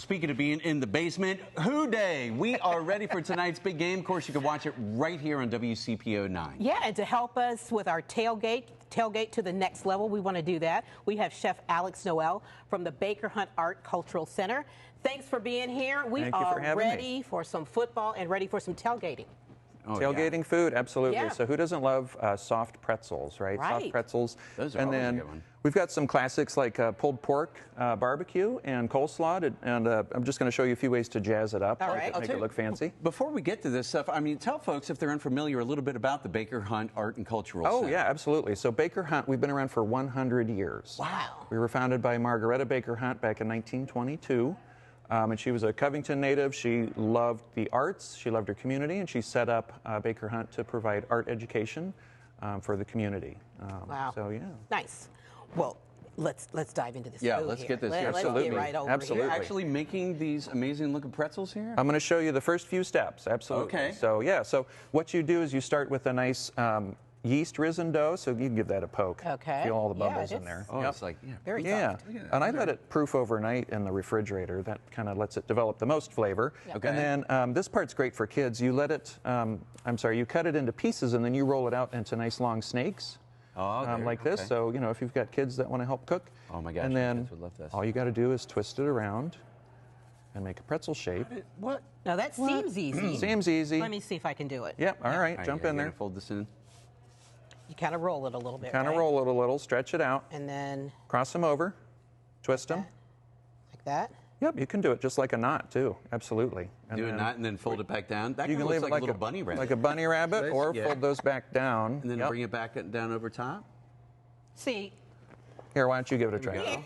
Speaking of being in the basement, Who Day. We are ready for tonight's big game. Of course, you can watch it right here on WCPO 9. Yeah, and to help us with our tailgate to the next level, we want to do that. We have Chef Alex Noel from the Baker Hunt Art Cultural Center. Thanks for being here. We are ready for some football and ready for some tailgating. Oh, tailgating food, absolutely. Yeah. So who doesn't love soft pretzels, right? Soft pretzels. Those are and always then a good one. We've got some classics like pulled pork barbecue and coleslaw. And I'm just going to show you a few ways to jazz it up, All right. make it look fancy. Before we get to this stuff, I mean, tell folks if they're unfamiliar a little bit about the Baker Hunt Art and Cultural Center. Oh, yeah, absolutely. So Baker Hunt, we've been around for 100 years. Wow. We were founded by Margaretta Baker Hunt back in 1922. And she was a Covington native. She loved the arts, she loved her community, and she set up Baker Hunt to provide art education for the community. Wow. So, yeah. Nice. Well, let's dive into this. Yeah, food let's here. get this. Let's get right over Absolutely. You're here. actually making these amazing looking pretzels here? I'm going to show you the first few steps. Absolutely. Okay. So, yeah, so what you do is you start with a nice yeast risen dough, so you can give that a poke. Okay. Feel all the bubbles in there. Oh, it's like, Very Yeah, soft. and I let it proof overnight in the refrigerator. That kind of lets it develop the most flavor. Yeah. Okay. And then this part's great for kids. You let it, you cut it into pieces and then you roll it out into nice long snakes. Like this. So, you know, if you've got kids that want to help cook. Oh my gosh, and then kids would love this. all you got to do is twist it around and make a pretzel shape. What? Now that seems easy. Seems easy. Let me see if I can do it. Yep, all right, jump in there. Fold this in. You kind of roll it a little bit, Kind of right? roll it a little, stretch it out, And then cross them over, twist them. like that. Yep, you can do it just like a knot too, absolutely. And Do a then knot and then fold it back down. That you kind can of looks leave it like a little bunny rabbit. like a bunny rabbit, or Yeah. fold those back down. And then Yep. bring it back down over top. See, Here, why don't you give it a There we try?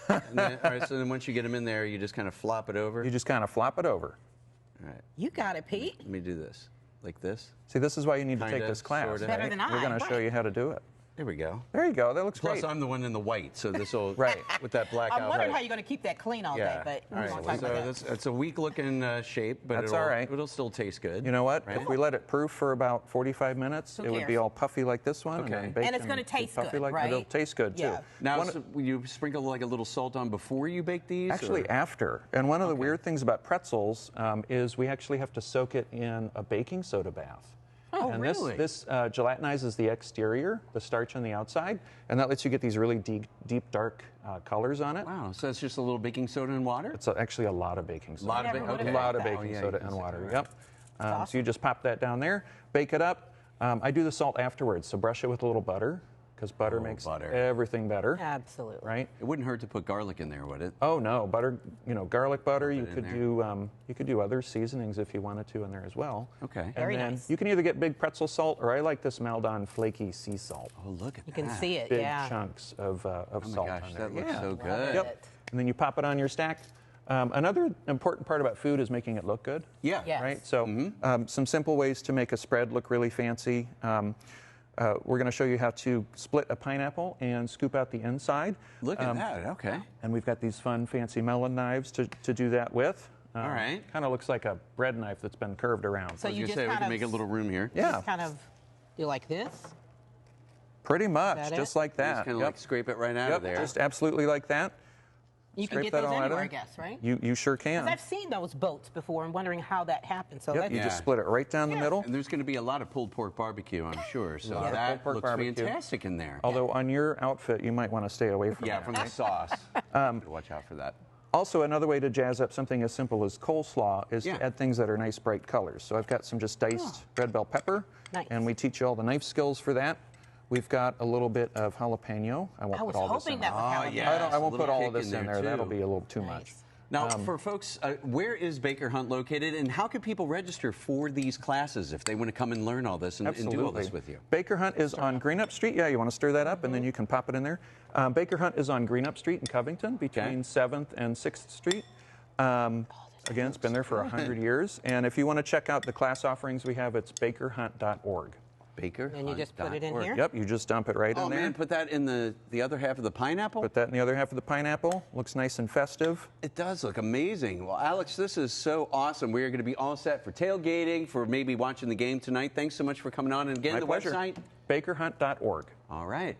go. And then, all right, so then once you get them in there, you just kind of flop it over. You just kind of flop it over. All right, you got it, Pete. let me do this. Like this. See, this is why you need to Kinda, take this class. sorta. Better than I, We're going to show right. you how to do it. There we go. There you go. That looks Plus, great. I'm the one in the white, so this will Right. with that black I'm out. wondering right. how you're going to keep that clean all Yeah. day, but All we won't right. talk So about that. it's a weak-looking shape, but That's all right. It'll still taste good. You know what? Right? If we let it proof for about 45 minutes, Who it would be cares? all puffy like this one. Okay. And, then baked And it's gonna taste puffy good, like, right? It'll taste good, too. Yeah. Now, so you sprinkle like a little salt on before you bake these? Actually, or? after. And one of the weird things about pretzels is we actually have to soak it in a baking soda bath. Oh, And really? this gelatinizes the exterior, the starch on the outside, and that lets you get these really deep dark colors on it. Wow, so it's just a little baking soda and water? It's actually a lot of baking soda. Lot of Never ba- would've okay. A lot of thought that. baking Oh, yeah, soda you and can see water. that, Yep. awesome. So you just pop that down there, bake it up. I do the salt afterwards, so brush it with a little butter, because butter makes everything better. Absolutely. Right? It wouldn't hurt to put garlic in there, would it? Oh no, butter. You know, garlic butter. You in could there. do other seasonings if you wanted to in there as well. Okay. And Very then nice. you can either get big pretzel salt, or I like this Maldon flaky sea salt. Oh, look at You that. can see it, Big yeah. chunks of Oh my salt gosh, on there. that looks Yeah. so good. Love Yep. it. And then you pop it on your stack. Another important part about food is making it look good. Yeah. Yes. Right? So some simple ways to make a spread look really fancy. We're going to show you how to split a pineapple and scoop out the inside. Look at that. Okay. And we've got these fun, fancy melon knives to do that with. All right. Kind of looks like a bread knife that's been curved around. So I was you gonna just say we kind can of make a little room here. Yeah, just kind of do like this. pretty much, that just it? like Just that. kind of like scrape it right out of there. Just absolutely like that. You can Scrape get that those all out of anywhere, I there. guess, right? You sure can. Because I've seen those boats before and wondering how that happened. So Yep, that's you Yeah. just split it right down the middle. And there's going to be a lot of pulled pork barbecue, I'm sure. So lot of that pulled looks pork barbecue. fantastic in there. Although on your outfit, you might want to stay away from Yeah, that. from the sauce. Watch out for that. Also, another way to jazz up something as simple as coleslaw is Yeah. to add things that are nice bright colors. So I've got some just diced red bell pepper, Nice. and we teach you all the knife skills for that. We've got a little bit of jalapeno. I won't I was put all this hoping in that there. was jalapeno. yeah. I won't a put little all of kick this in in there, there. That'll too. be a little too Nice. much. Now, for folks, where is Baker Hunt located, and how can people register for these classes if they want to come and learn all this and do all this with you? Baker Hunt is on Greenup Street. Yeah, you want to stir that up, and then you can pop it in there. Baker Hunt is on Greenup Street in Covington, between 7th and 6th Street. Again, it's been there for 100 years. And if you want to check out the class offerings we have, it's bakerhunt.org. Baker. And you just put it in here? Yep, you just dump it right Oh in there. man, put that in the other half of the pineapple. Put that in the other half of the pineapple. Looks nice and festive. It does look amazing. Well, Alex, this is so awesome. We are going to be all set for tailgating, for maybe watching the game tonight. Thanks so much for coming on. And again, My the pleasure. website? bakerhunt.org. All right.